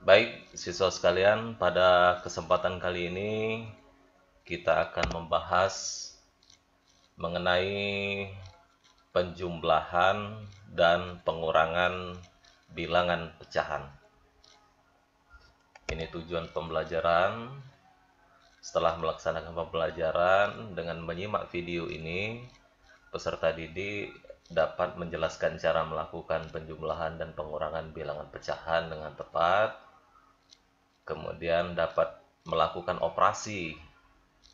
Baik, siswa sekalian, pada kesempatan kali ini kita akan membahas mengenai penjumlahan dan pengurangan bilangan pecahan. Ini tujuan pembelajaran. Setelah melaksanakan pembelajaran dengan menyimak video ini, peserta didik dapat menjelaskan cara melakukan penjumlahan dan pengurangan bilangan pecahan dengan tepat, kemudian dapat melakukan operasi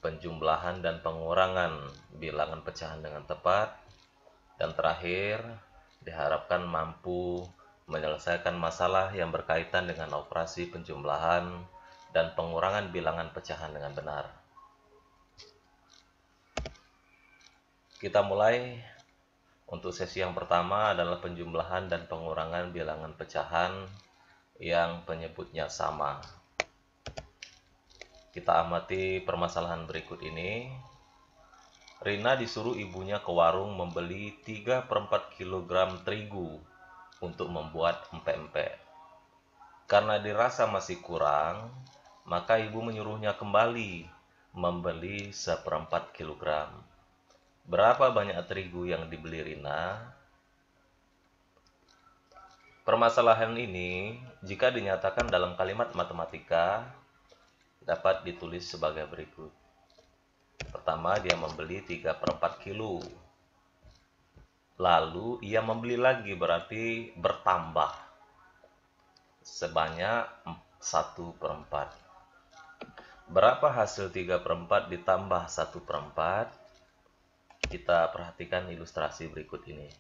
penjumlahan dan pengurangan bilangan pecahan dengan tepat, dan terakhir diharapkan mampu menyelesaikan masalah yang berkaitan dengan operasi penjumlahan dan pengurangan bilangan pecahan dengan benar. Kita mulai. Untuk sesi yang pertama adalah penjumlahan dan pengurangan bilangan pecahan yang penyebutnya sama. Kita amati permasalahan berikut ini. Rina disuruh ibunya ke warung membeli 3/4 kg terigu untuk membuat empek-empek. Karena dirasa masih kurang, maka ibu menyuruhnya kembali membeli 1/4 kg. Berapa banyak terigu yang dibeli Rina? Permasalahan ini, jika dinyatakan dalam kalimat matematika, dapat ditulis sebagai berikut. Pertama, dia membeli 3/4 kilo. Lalu, ia membeli lagi, berarti bertambah sebanyak 1/4. Berapa hasil 3/4 ditambah 1/4? Kita perhatikan ilustrasi berikut ini.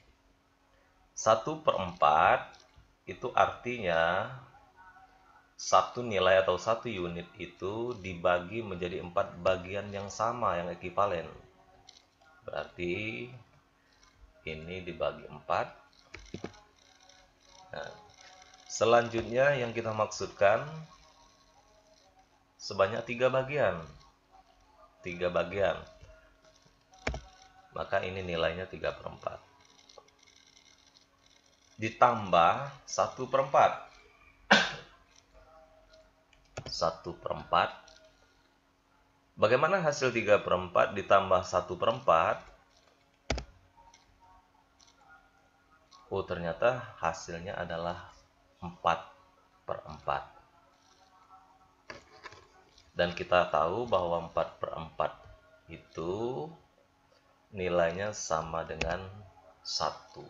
1/4 itu artinya satu nilai atau satu unit itu dibagi menjadi 4 bagian yang sama, yang ekivalen. Berarti ini dibagi 4. Nah, selanjutnya yang kita maksudkan sebanyak 3 bagian. 3 bagian. Maka ini nilainya 3/4. Ditambah 1/4. 1/4. Bagaimana hasil 3/4 ditambah 1/4? Oh, ternyata hasilnya adalah 4/4. Dan kita tahu bahwa 4/4 itu nilainya sama dengan 1.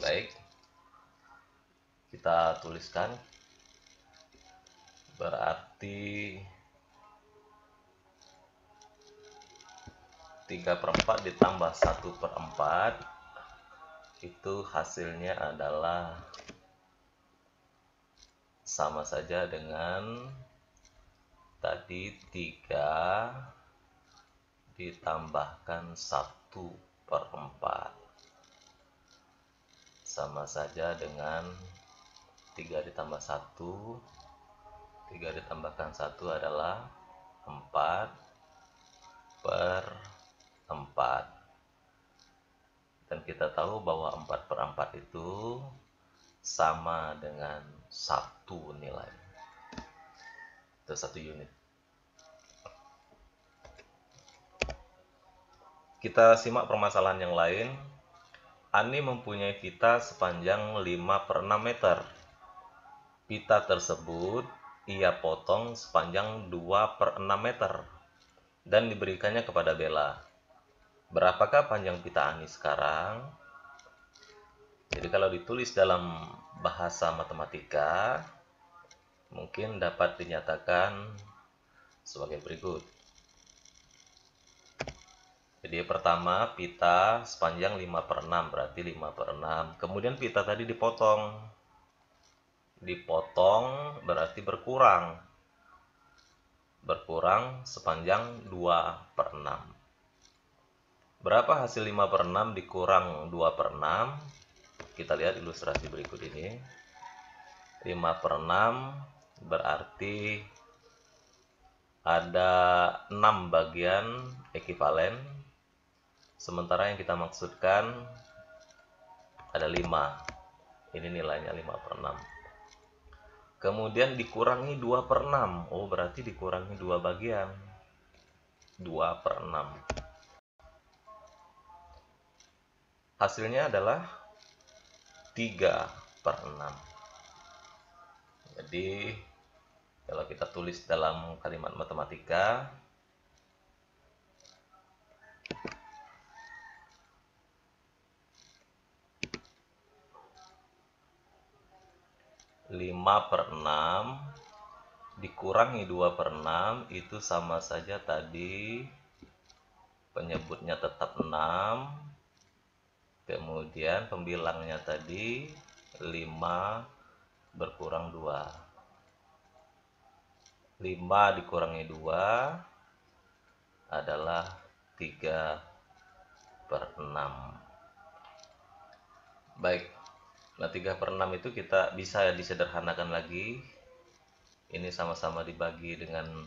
Baik, kita tuliskan. Berarti 3/4 ditambah 1/4 itu hasilnya adalah sama saja dengan tadi 3 ditambahkan 1/4. Sama saja dengan 3 ditambah 1. 3 ditambahkan 1 adalah 4/4. Dan kita tahu bahwa 4/4 itu sama dengan 1 nilai. Itu 1 unit. Kita simak permasalahan yang lain. Ani mempunyai pita sepanjang 5/6 meter. Pita tersebut ia potong sepanjang 2/6 meter dan diberikannya kepada Bella. Berapakah panjang pita Ani sekarang? Jadi kalau ditulis dalam bahasa matematika, mungkin dapat dinyatakan sebagai berikut. Jadi pertama, pita sepanjang 5/6, berarti 5/6. Kemudian pita tadi dipotong. Dipotong berarti berkurang. Berkurang sepanjang 2/6. Berapa hasil 5/6 dikurang 2/6? Kita lihat ilustrasi berikut ini. 5/6 berarti ada 6 bagian ekivalen. Sementara yang kita maksudkan ada 5. Ini nilainya 5/6. Kemudian dikurangi 2/6. Oh, berarti dikurangi 2 bagian. 2/6. Hasilnya adalah 3/6. Jadi, kalau kita tulis dalam kalimat matematika, 5/6 dikurangi 2/6 itu sama saja tadi penyebutnya tetap 6, kemudian pembilangnya tadi 5 berkurang 2. 5 dikurangi 2 adalah 3/6. Baik, nah 3/6 itu kita bisa disederhanakan lagi. Ini sama-sama dibagi dengan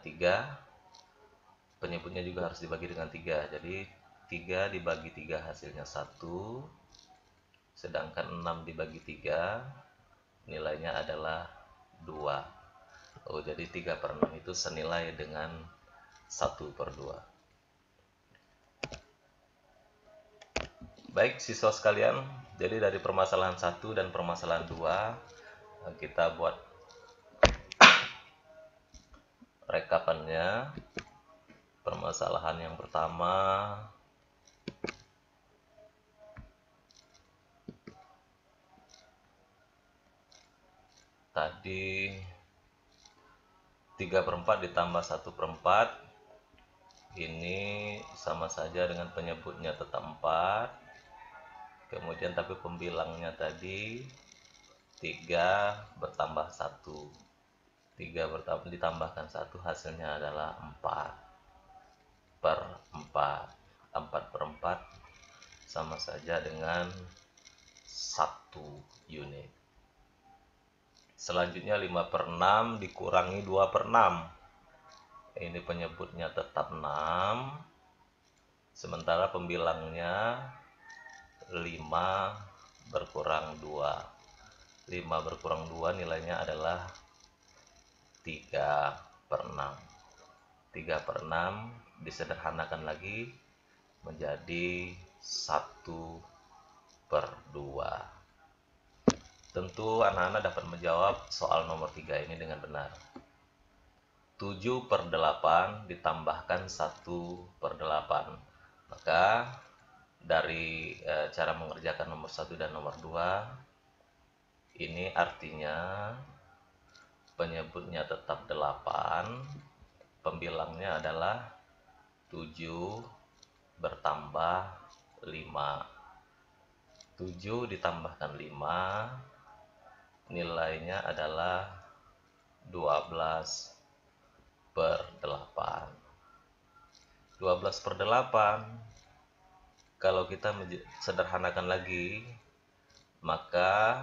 3. Penyebutnya juga harus dibagi dengan 3. Jadi 3 dibagi 3 hasilnya 1. Sedangkan 6 dibagi 3 nilainya adalah 2. Oh, jadi 3/6 itu senilai dengan 1/2. Baik siswa sekalian, jadi dari permasalahan 1 dan permasalahan 2 kita buat rekapannya. Permasalahan yang pertama, tadi 3/4 ditambah 1/4, ini sama saja dengan penyebutnya tetap 4. Kemudian tapi pembilangnya tadi 3 bertambah 1. 3 ditambahkan 1 hasilnya adalah 4/4. 4/4 sama saja dengan 1 unit. Selanjutnya 5/6 dikurangi 2/6. Ini penyebutnya tetap 6. Sementara pembilangnya 5 berkurang 2. 5 berkurang 2 nilainya adalah 3/6. 3/6 disederhanakan lagi menjadi 1/2. Tentu anak-anak dapat menjawab soal nomor 3 ini dengan benar. 7/8 ditambahkan 1/8. Maka dari cara mengerjakan nomor 1 dan nomor 2, ini artinya penyebutnya tetap 8, pembilangnya adalah 7 bertambah 5. 7 ditambahkan 5 nilainya adalah 12/8. 12/8 kalau kita sederhanakan lagi, maka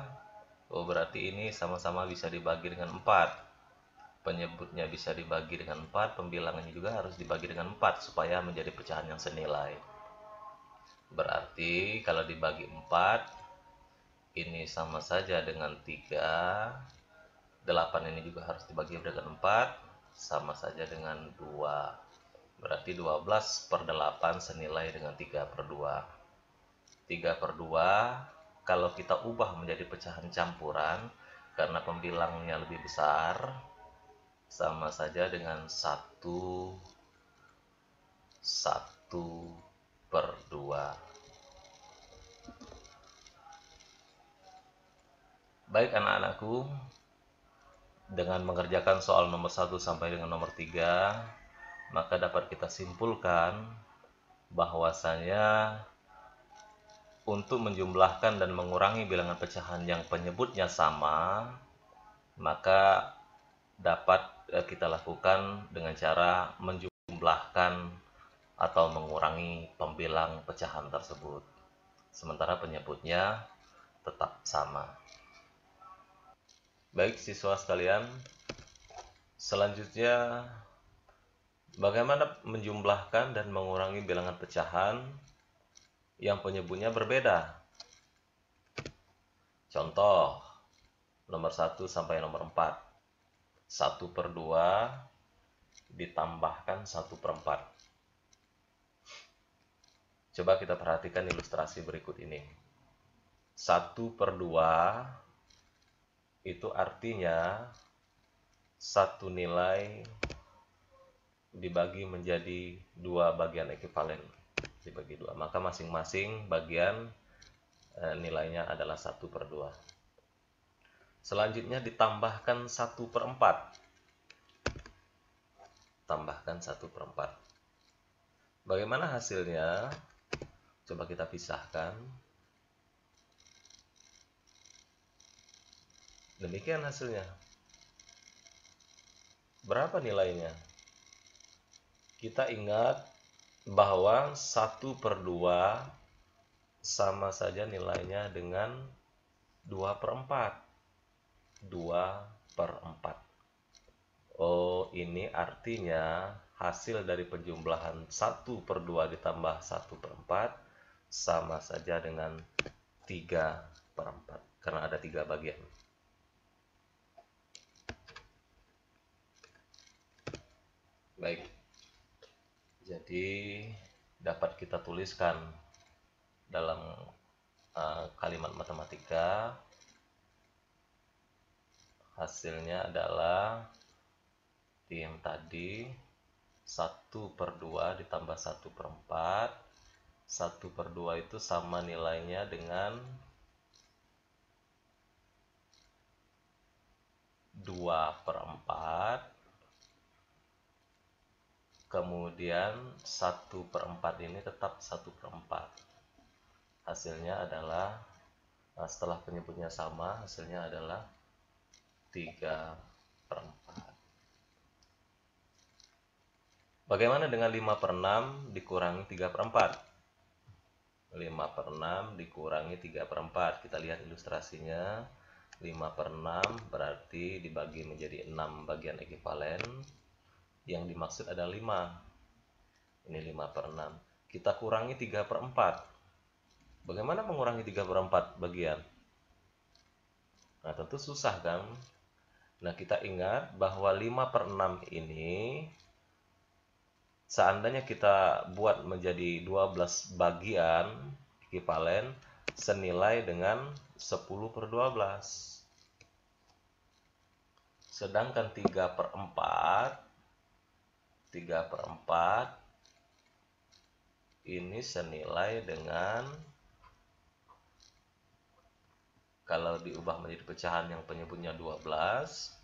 berarti ini sama-sama bisa dibagi dengan 4. Penyebutnya bisa dibagi dengan 4, pembilangnya juga harus dibagi dengan 4 supaya menjadi pecahan yang senilai. Berarti kalau dibagi 4, ini sama saja dengan 3. 8 ini juga harus dibagi dengan 4, sama saja dengan 2. Berarti 12/8 senilai dengan 3/2. 3/2 kalau kita ubah menjadi pecahan campuran karena pembilangnya lebih besar, sama saja dengan 1/2. Baik anak-anakku, dengan mengerjakan soal nomor 1 sampai dengan nomor 3, maka dapat kita simpulkan bahwasanya untuk menjumlahkan dan mengurangi bilangan pecahan yang penyebutnya sama, maka dapat kita lakukan dengan cara menjumlahkan atau mengurangi pembilang pecahan tersebut, sementara penyebutnya tetap sama. Baik siswa sekalian, selanjutnya bagaimana menjumlahkan dan mengurangi bilangan pecahan yang penyebutnya berbeda? Contoh, nomor 1 sampai nomor 4. 1/2 ditambahkan 1/4. Coba kita perhatikan ilustrasi berikut ini. 1/2 itu artinya satu nilai dibagi menjadi dua bagian ekivalen, dibagi dua, maka masing-masing bagian nilainya adalah 1/2. Selanjutnya ditambahkan 1/4. Tambahkan 1/4. Bagaimana hasilnya? Coba kita pisahkan. Demikian hasilnya. Berapa nilainya? Kita ingat bahwa 1/2 sama saja nilainya dengan 2/4. 2/4. Oh, ini artinya hasil dari penjumlahan 1/2 ditambah 1/4 sama saja dengan 3/4, karena ada 3 bagian. Baik, jadi dapat kita tuliskan dalam kalimat matematika, hasilnya adalah yang tadi 1/2 ditambah 1/4. 1/2 itu sama nilainya dengan 2/4. Kemudian 1/4 ini tetap 1/4. Hasilnya adalah, setelah penyebutnya sama, hasilnya adalah 3/4. Bagaimana dengan 5/6 dikurangi 3/4? 5/6 dikurangi 3/4. Kita lihat ilustrasinya. 5/6 berarti dibagi menjadi 6 bagian ekivalen. Yang dimaksud ada 5. Ini 5/6. Kita kurangi 3/4. Bagaimana mengurangi 3/4 bagian? Nah, tentu susah kan? Nah, kita ingat bahwa 5/6 ini seandainya kita buat menjadi 12 bagian ekivalen senilai dengan 10/12. Sedangkan 3/4 ini senilai dengan, kalau diubah menjadi pecahan yang penyebutnya 12,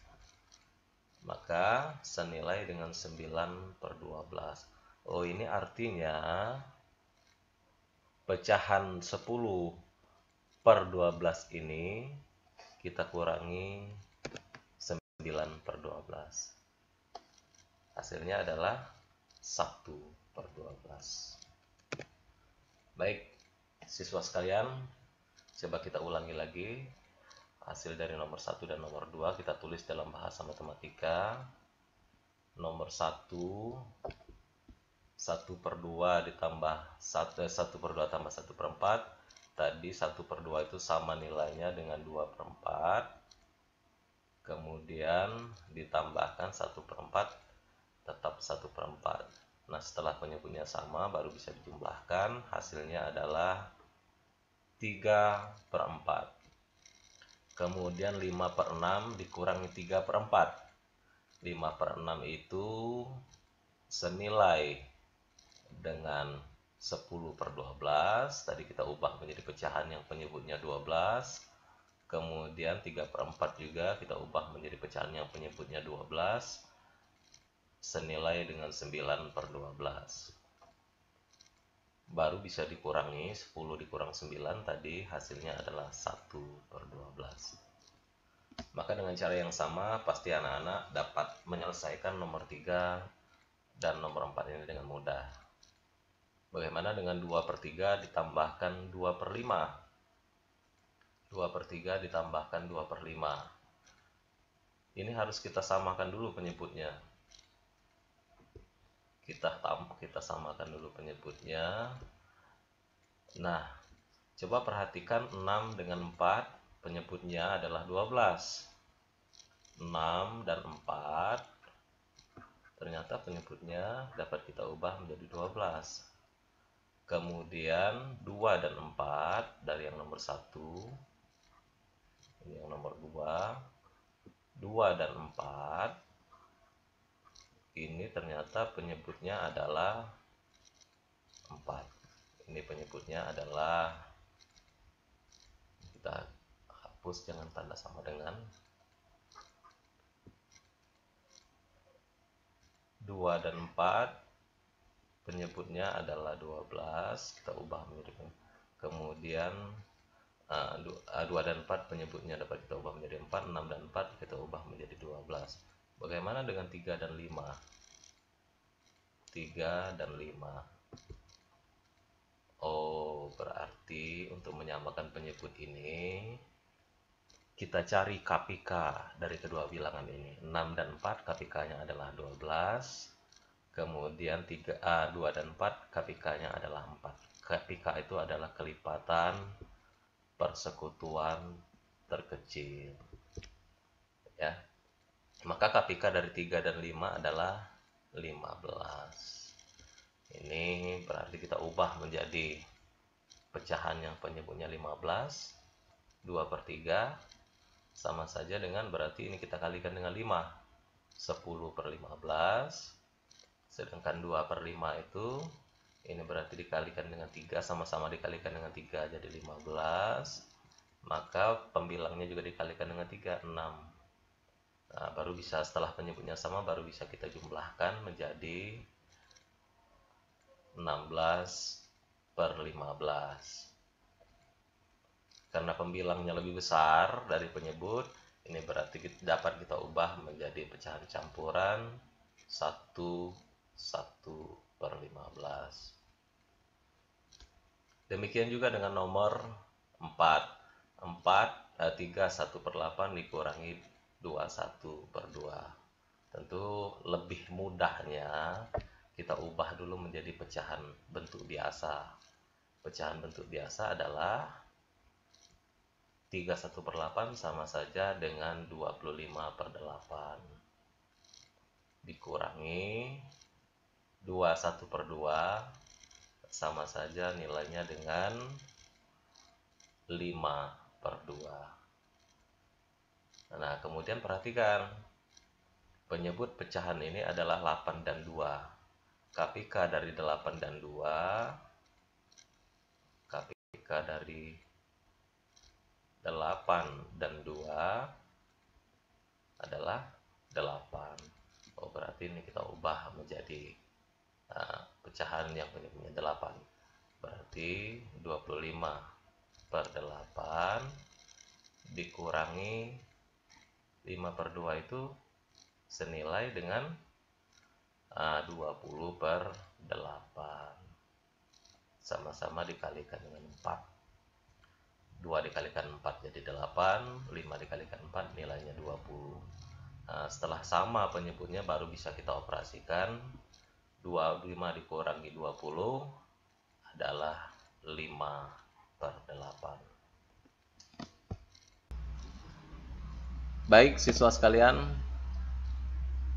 maka senilai dengan 9/12. Oh, ini artinya pecahan 10/12 ini kita kurangi 9/12. Hasilnya adalah 1/12. Baik, siswa sekalian, coba kita ulangi lagi. Hasil dari nomor 1 dan nomor 2 kita tulis dalam bahasa matematika. Nomor 1, 1/2 ditambah 1/2 tambah 1/4. Tadi 1/2 itu sama nilainya dengan 2/4. Kemudian ditambahkan 1/4 tetap 1/4. Nah, setelah penyebutnya sama baru bisa dijumlahkan. Hasilnya adalah 3/4. Kemudian 5/6 dikurangi 3/4. 5/6 itu senilai dengan 10/12. Tadi kita ubah menjadi pecahan yang penyebutnya 12. Kemudian 3/4 juga kita ubah menjadi pecahan yang penyebutnya 12. Senilai dengan 9/12. Baru bisa dikurangi, 10 dikurang 9 tadi hasilnya adalah 1/12. Maka dengan cara yang sama pasti anak-anak dapat menyelesaikan nomor 3 dan nomor 4 ini dengan mudah. Bagaimana dengan 2/3 ditambahkan 2/5? 2/3 ditambahkan 2/5. Ini harus kita samakan dulu penyebutnya. Kita samakan dulu penyebutnya. Nah, coba perhatikan 6 dengan 4. penyebutnya adalah 12. 6 dan 4, ternyata penyebutnya dapat kita ubah menjadi 12. Kemudian 2 dan 4 dari yang nomor 1, ini yang nomor 2, 2 dan 4, ini ternyata penyebutnya adalah 4. Ini penyebutnya adalah, kita hapus jangan tanda sama dengan, 2 dan 4 penyebutnya adalah 12, kita ubah menjadi, kemudian 2 dan 4 penyebutnya dapat kita ubah menjadi 4, 6 dan 4 kita ubah menjadi 12. Bagaimana dengan 3 dan 5? 3 dan 5. Oh, berarti untuk menyamakan penyebut ini kita cari KPK dari kedua bilangan ini. 6 dan 4 KPK-nya adalah 12. Kemudian 2 dan 4 KPK-nya adalah 4. KPK itu adalah kelipatan persekutuan terkecil. Ya. Maka KPK dari 3 dan 5 adalah 15. Ini berarti kita ubah menjadi pecahan yang penyebutnya 15. 2/3 sama saja dengan, berarti ini kita kalikan dengan 5. 10/15. Sedangkan 2/5 itu, ini berarti dikalikan dengan 3, sama-sama dikalikan dengan 3 jadi 15. Maka pembilangnya juga dikalikan dengan 3, 6. Nah, baru bisa, setelah penyebutnya sama, baru bisa kita jumlahkan menjadi 16/15. Karena pembilangnya lebih besar dari penyebut, ini berarti dapat kita ubah menjadi pecahan campuran 1/15. Demikian juga dengan nomor 4. 3 1/8 dikurangi 2 1/2. Tentu lebih mudahnya kita ubah dulu menjadi pecahan bentuk biasa. Pecahan bentuk biasa adalah 3 1/8 sama saja dengan 25/8 dikurangi 2 1/2 sama saja nilainya dengan 5/2. Nah, kemudian perhatikan, penyebut pecahan ini adalah 8 dan 2. KPK dari 8 dan 2, KPK dari 8 dan 2 adalah 8. Oh, berarti ini kita ubah menjadi pecahan yang penyebutnya 8. Berarti 25/8 dikurangi 5/2 itu senilai dengan 20/8. Sama-sama dikalikan dengan 4. 2 dikalikan 4 jadi 8, 5 dikalikan 4 nilainya 20. Nah, setelah sama penyebutnya baru bisa kita operasikan. 25 dikurangi 20 adalah 5/8. Baik siswa sekalian,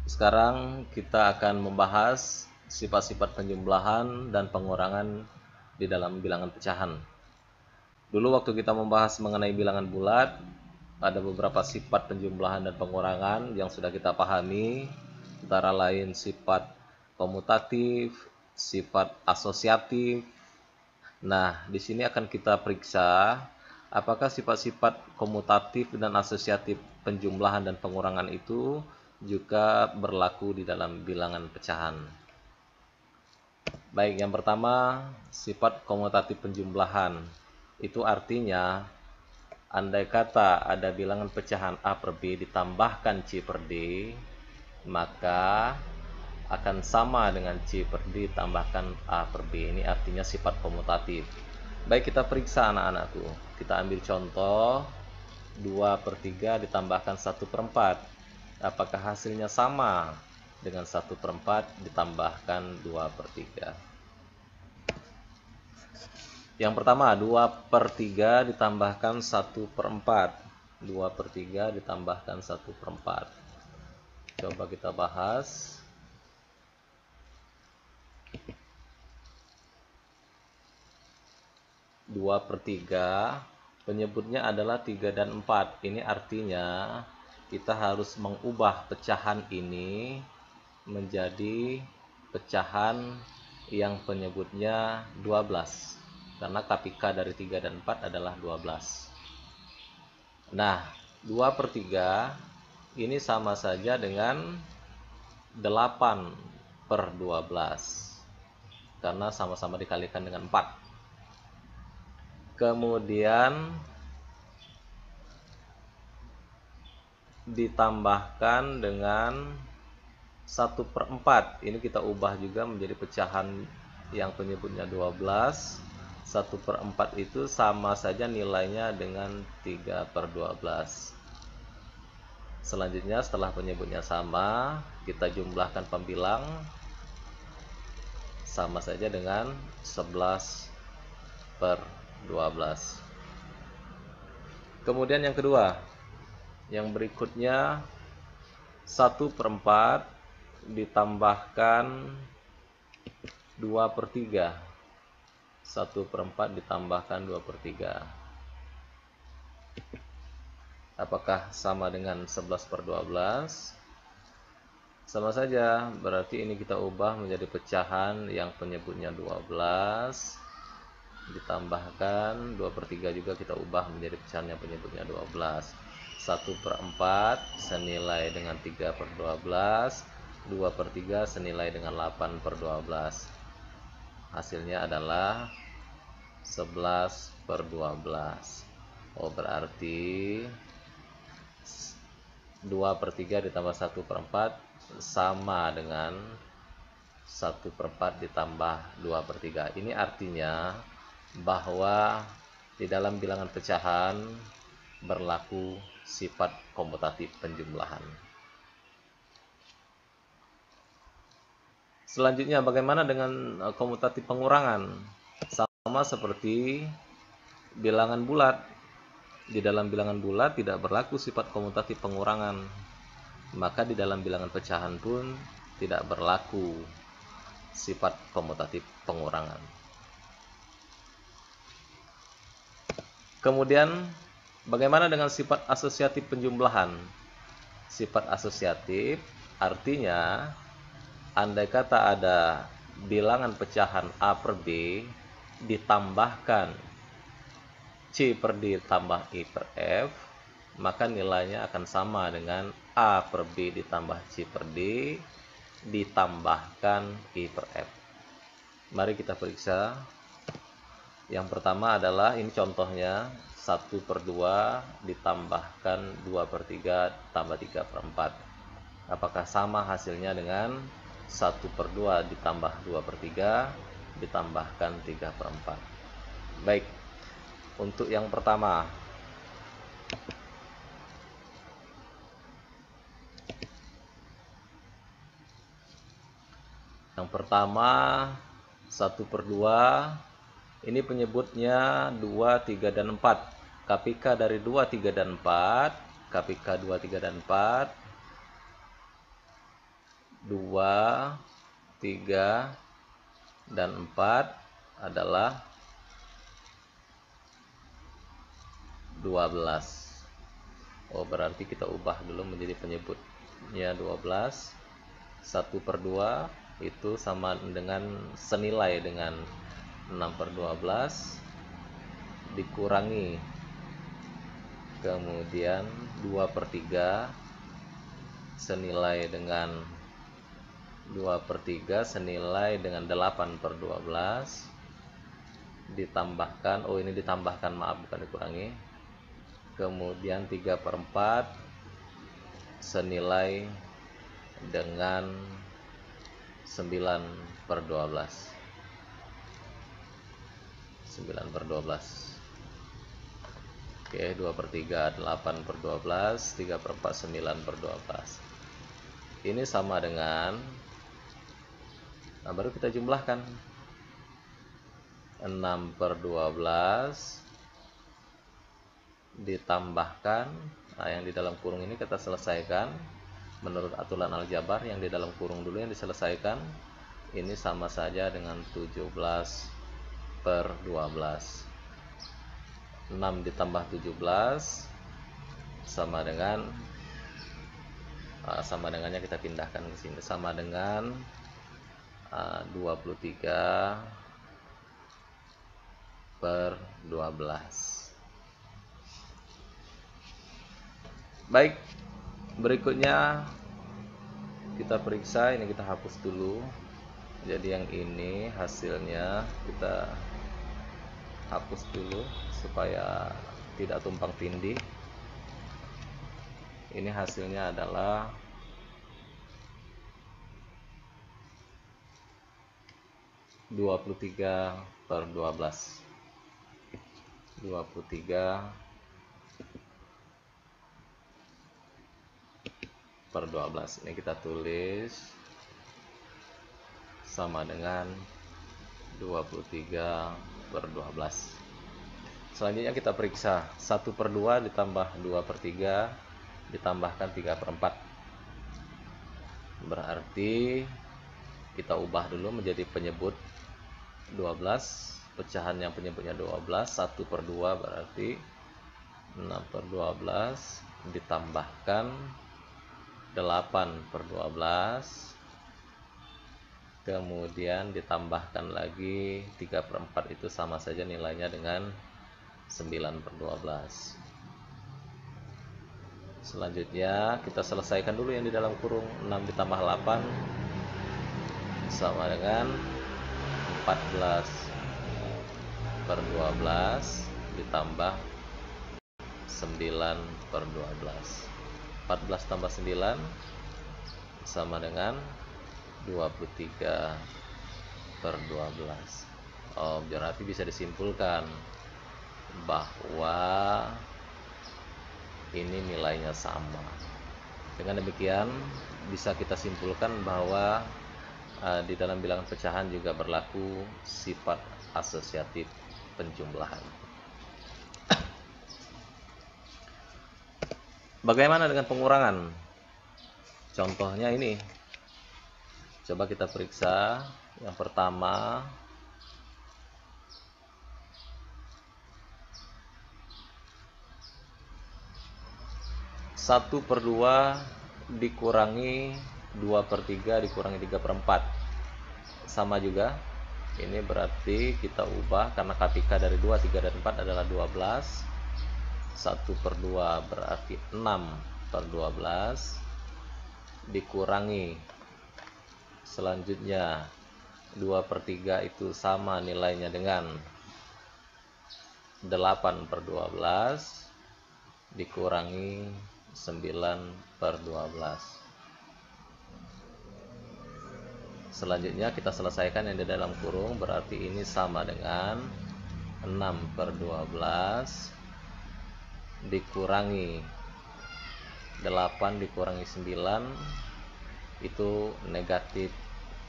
sekarang kita akan membahas sifat-sifat penjumlahan dan pengurangan di dalam bilangan pecahan. Dulu waktu kita membahas mengenai bilangan bulat, ada beberapa sifat penjumlahan dan pengurangan yang sudah kita pahami, antara lain sifat komutatif, sifat asosiatif. Nah, di sini akan kita periksa apakah sifat-sifat komutatif dan asosiatif penjumlahan dan pengurangan itu juga berlaku di dalam bilangan pecahan. Baik, yang pertama, sifat komutatif penjumlahan. Itu artinya, andai kata ada bilangan pecahan A per B ditambahkan C per D, maka akan sama dengan C per D tambahkan A per B. Ini artinya sifat komutatif. Baik, kita periksa anak-anakku. Kita ambil contoh 2/3 ditambahkan 1/4. Apakah hasilnya sama dengan 1/4 ditambahkan 2/3? Yang pertama 2/3 ditambahkan 1/4. 2/3 ditambahkan 1/4. Coba kita bahas. Dua per tiga penyebutnya adalah 3 dan 4. Ini artinya kita harus mengubah pecahan ini menjadi pecahan yang penyebutnya 12, karena KPK dari 3 dan 4 adalah 12. Nah, 2/3 ini sama saja dengan 8/12, karena sama-sama dikalikan dengan 4. Kemudian ditambahkan dengan 1/4. Ini kita ubah juga menjadi pecahan yang penyebutnya 12. 1/4 itu sama saja nilainya dengan 3/12. Selanjutnya setelah penyebutnya sama, kita jumlahkan pembilang, sama saja dengan 11/12. Kemudian yang kedua, yang berikutnya 1/4 ditambahkan 2/3. 1/4 ditambahkan 2/3. Apakah sama dengan 11/12? Sama saja, berarti ini kita ubah menjadi pecahan yang penyebutnya 12, ditambahkan 2/3 juga kita ubah menjadi pecahan yang penyebutnya 12. 1/4 senilai dengan 3/12, 2/3 senilai dengan 8/12. Hasilnya adalah 11/12. Oh, berarti 2/3 ditambah 1/4 sama dengan 1/4 ditambah 2/3. Ini artinya bahwa di dalam bilangan pecahan berlaku sifat komutatif penjumlahan. Selanjutnya, bagaimana dengan komutatif pengurangan? Sama seperti bilangan bulat. Di dalam bilangan bulat tidak berlaku sifat komutatif pengurangan, maka di dalam bilangan pecahan pun tidak berlaku sifat komutatif pengurangan. Kemudian, bagaimana dengan sifat asosiatif penjumlahan? Sifat asosiatif artinya andai kata ada bilangan pecahan A per B ditambahkan C per D tambah I per F, maka nilainya akan sama dengan A per B ditambah C per D ditambahkan I per F. Mari kita periksa. Yang pertama adalah, ini contohnya, 1/2 ditambahkan 2/3 tambah 3/4. Apakah sama hasilnya dengan 1/2 ditambah 2/3 ditambahkan 3/4? Baik, untuk yang pertama, yang pertama 1/2, ini penyebutnya 2, 3, dan 4. KPK dari 2, 3, dan 4, KPK 2, 3, dan 4, 2, 3, dan 4 adalah 12. Oh, berarti kita ubah dulu menjadi penyebutnya 12. 1/2 itu sama dengan senilai dengan 6/12 dikurangi, kemudian 2/3 senilai dengan 8/12 ditambahkan, oh ini ditambahkan, maaf, bukan dikurangi, kemudian 3/4 senilai dengan 9/12. 9/12. Oke, 2/3 8/12, 3/4 9/12. Ini sama dengan, nah baru kita jumlahkan. 6/12 ditambahkan, nah yang di dalam kurung ini kita selesaikan menurut aturan aljabar. Yang di dalam kurung dulu yang diselesaikan, ini sama saja dengan 17/12. 6 ditambah 17 sama dengan sama dengannya kita pindahkan ke sini, sama dengan 23/12. Baik, berikutnya kita periksa. Ini kita hapus dulu. Jadi yang ini hasilnya kita hapus dulu supaya tidak tumpang tindih. Ini hasilnya adalah 23/12. 23/12. Ini kita tulis sama dengan 23/12. Selanjutnya kita periksa 1/2 ditambah 2/3 ditambahkan 3/4. Berarti kita ubah dulu menjadi penyebut 12, pecahan yang penyebutnya 12. 1/2 berarti 6/12 ditambahkan 8/12, kemudian ditambahkan lagi 3/4, itu sama saja nilainya dengan 9/12. Selanjutnya kita selesaikan dulu yang di dalam kurung. 6 ditambah 8 sama dengan 14/12 ditambah 9/12. 14 tambah 9 sama dengan 23/12. Berarti bisa disimpulkan bahwa ini nilainya sama. Dengan demikian bisa kita simpulkan bahwa di dalam bilangan pecahan juga berlaku sifat asosiatif penjumlahan. Bagaimana dengan pengurangan? Contohnya ini. Coba kita periksa. Yang pertama, 1/2 dikurangi 2/3 dikurangi 3/4. Sama juga. Ini berarti kita ubah karena KPK dari 2, 3, dan 4 adalah 12. 1/2 berarti 6/12 dikurangi, selanjutnya 2/3 itu sama nilainya dengan 8/12 dikurangi 9/12. Selanjutnya kita selesaikan yang di dalam kurung, berarti ini sama dengan 6/12 dikurangi 8 dikurangi 9, itu negatif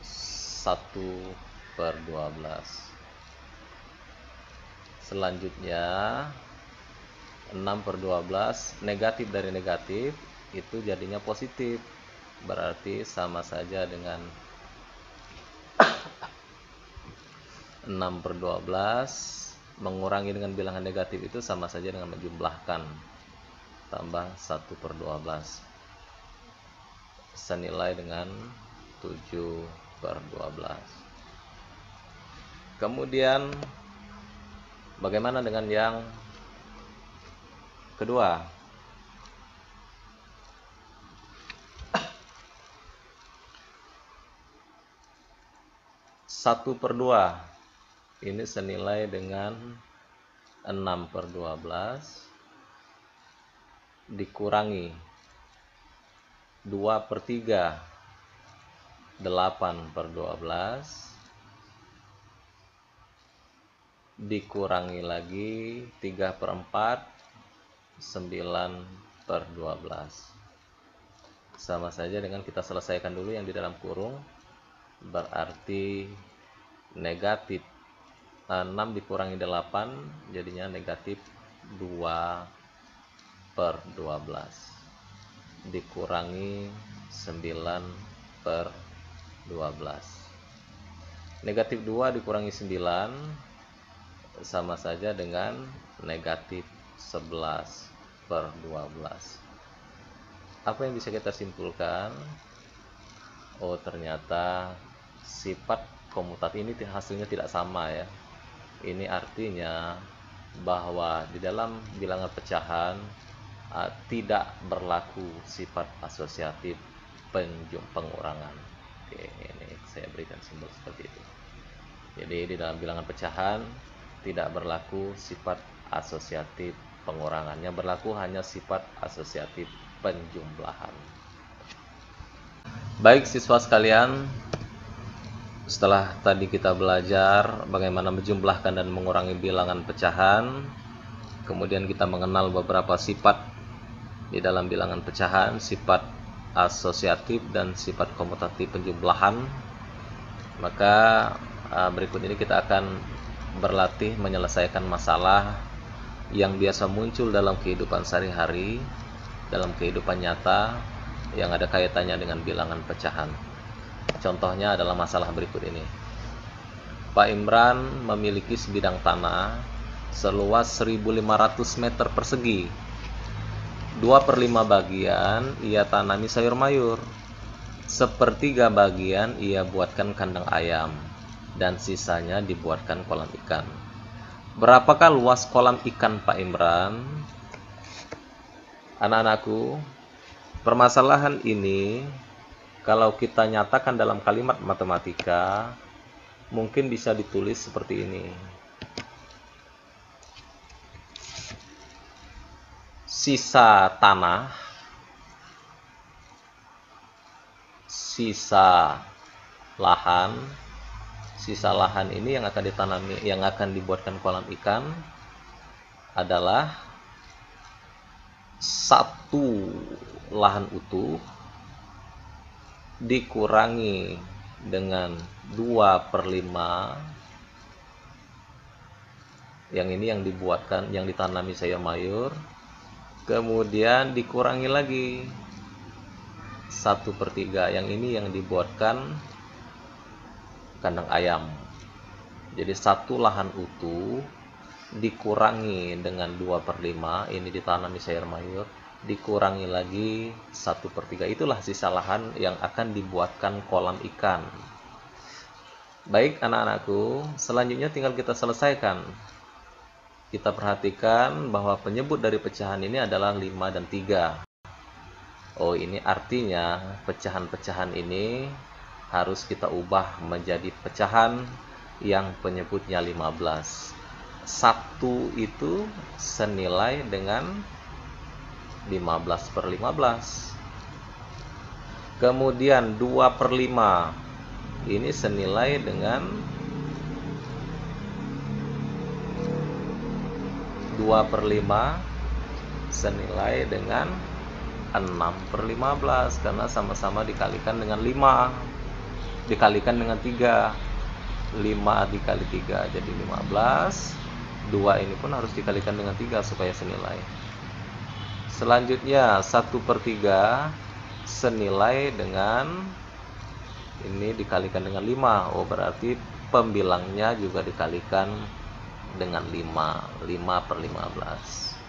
1/12. Selanjutnya 6/12 negatif dari negatif itu jadinya positif, berarti sama saja dengan 6/12 mengurangi dengan bilangan negatif itu sama saja dengan menjumlahkan, tambah 1/12 senilai dengan 7/12. Kemudian bagaimana dengan yang kedua? Satu per dua ini senilai dengan 6/12 dikurangi 2/3 8/12 dikurangi lagi 3/4 9/12. Sama saja dengan kita selesaikan dulu yang di dalam kurung, berarti negatif 6 dikurangi 8 jadinya negatif 2/12 dikurangi 9/12. Negatif 2 dikurangi 9 sama saja dengan negatif 11/12. Apa yang bisa kita simpulkan? Oh, ternyata sifat komutatif ini hasilnya tidak sama ya. Ini artinya bahwa di dalam bilangan pecahan tidak berlaku sifat asosiatif pengurangan. Oke, ini saya berikan simbol seperti itu. Jadi di dalam bilangan pecahan tidak berlaku sifat asosiatif pengurangan, yang berlaku hanya sifat asosiatif penjumlahan. Baik siswa sekalian, setelah tadi kita belajar bagaimana menjumlahkan dan mengurangi bilangan pecahan, kemudian kita mengenal beberapa sifat di dalam bilangan pecahan, sifat asosiatif dan sifat komutatif penjumlahan. Maka berikut ini kita akan berlatih menyelesaikan masalah yang biasa muncul dalam kehidupan sehari-hari, dalam kehidupan nyata yang ada kaitannya dengan bilangan pecahan. Contohnya adalah masalah berikut ini. Pak Imran memiliki sebidang tanah seluas 1.500 meter persegi. 2/5 bagian ia tanami sayur mayur. 1/3 bagian ia buatkan kandang ayam. Dan sisanya dibuatkan kolam ikan. Berapakah luas kolam ikan Pak Imran? Anak-anakku, permasalahan ini kalau kita nyatakan dalam kalimat matematika, mungkin bisa ditulis seperti ini. Sisa tanah, sisa lahan ini yang akan ditanami, yang akan dibuatkan kolam ikan adalah satu lahan utuh dikurangi dengan 2/5, yang ini yang dibuatkan, yang ditanami sayur mayur, kemudian dikurangi lagi 1/3, yang ini yang dibuatkan kandang ayam. Jadi satu lahan utuh dikurangi dengan 2/5, ini ditanami sayur mayur, dikurangi lagi 1/3, itulah sisa lahan yang akan dibuatkan kolam ikan. Baik anak-anakku, selanjutnya tinggal kita selesaikan. Kita perhatikan bahwa penyebut dari pecahan ini adalah 5 dan 3. Oh, ini artinya pecahan-pecahan ini harus kita ubah menjadi pecahan yang penyebutnya 15. 1 itu senilai dengan 15/15. Kemudian 2/5 ini senilai dengan 2/5 senilai dengan 6/15, karena sama-sama dikalikan dengan 5 dikalikan dengan 3. 5 dikali 3 jadi 15. 2 ini pun harus dikalikan dengan 3 supaya senilai. Selanjutnya 1/3 senilai dengan ini dikalikan dengan 5. Oh, berarti pembilangnya juga dikalikan dengan 5. 5/15.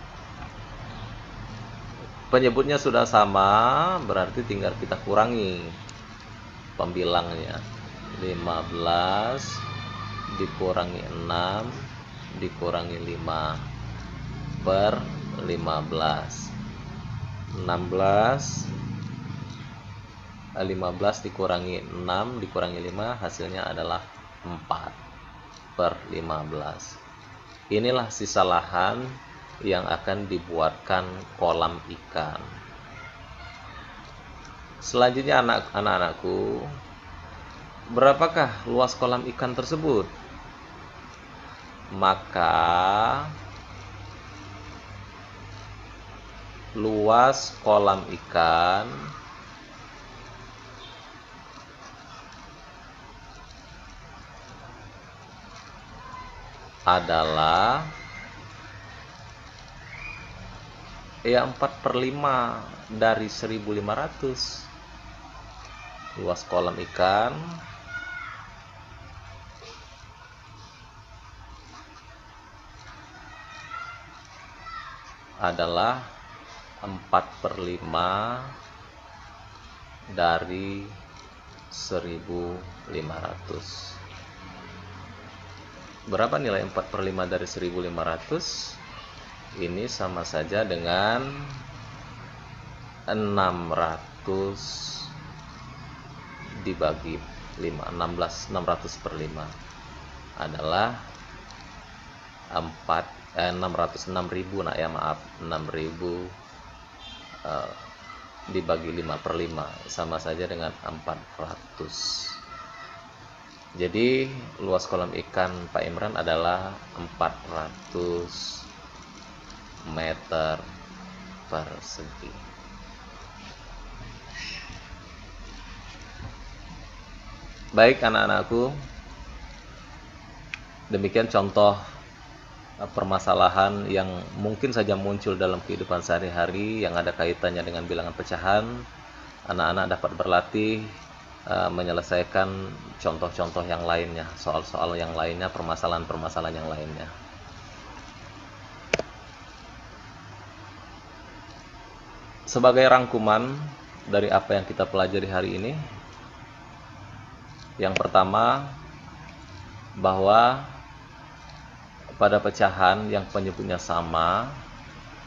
Penyebutnya sudah sama, berarti tinggal kita kurangi pembilangnya. 15 dikurangi 6 dikurangi 5 per 15. 15 dikurangi 6 dikurangi 5 hasilnya adalah 4/15. Inilah sisa lahan yang akan dibuatkan kolam ikan. Selanjutnya anak-anakku, berapakah luas kolam ikan tersebut? Maka luas kolam ikan adalah ya 4/5 dari 1500. Luas kolam ikan adalah 4/5 dari 1500. Berapa nilai 4/5 dari 1500? Ini sama saja dengan 600 dibagi 5, 600/5 adalah 606.000, nak ya, maaf, 6.000 dibagi 5/5 sama saja dengan 400. Jadi luas kolam ikan Pak Imran adalah 400 meter persegi. Baik anak-anakku, demikian contoh permasalahan yang mungkin saja muncul dalam kehidupan sehari-hari yang ada kaitannya dengan bilangan pecahan. Anak-anak dapat berlatih menyelesaikan contoh-contoh yang lainnya, soal-soal yang lainnya, permasalahan-permasalahan yang lainnya. Sebagai rangkuman dari apa yang kita pelajari hari ini, yang pertama, bahwa pada pecahan yang penyebutnya sama,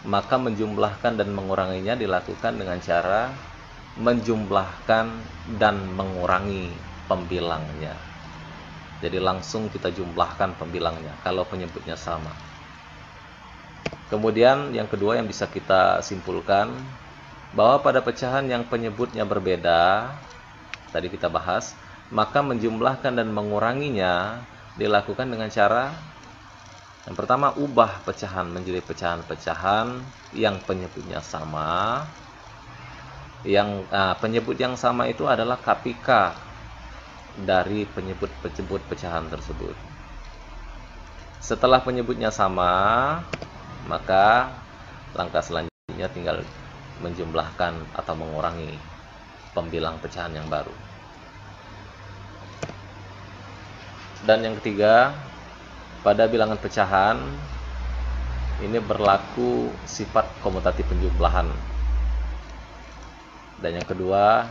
maka menjumlahkan dan menguranginya dilakukan dengan cara menjumlahkan dan mengurangi pembilangnya. Jadi langsung kita jumlahkan pembilangnya kalau penyebutnya sama. Kemudian yang kedua yang bisa kita simpulkan, bahwa pada pecahan yang penyebutnya berbeda, tadi kita bahas, maka menjumlahkan dan menguranginya dilakukan dengan cara yang pertama, ubah pecahan menjadi pecahan-pecahan yang penyebutnya sama. Yang penyebut yang sama itu adalah KPK dari penyebut pecahan tersebut. Setelah penyebutnya sama, maka langkah selanjutnya tinggal menjumlahkan atau mengurangi pembilang pecahan yang baru. Dan yang ketiga, pada bilangan pecahan ini berlaku sifat komutatif penjumlahan. Dan yang kedua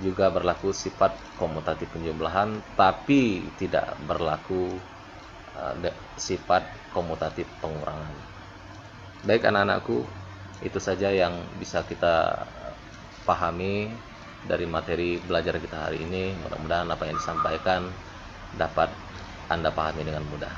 juga berlaku sifat komutatif penjumlahan, tapi tidak berlaku sifat komutatif pengurangan. Baik anak-anakku, itu saja yang bisa kita pahami dari materi belajar kita hari ini. Mudah-mudahan apa yang disampaikan dapat Anda pahami dengan mudah.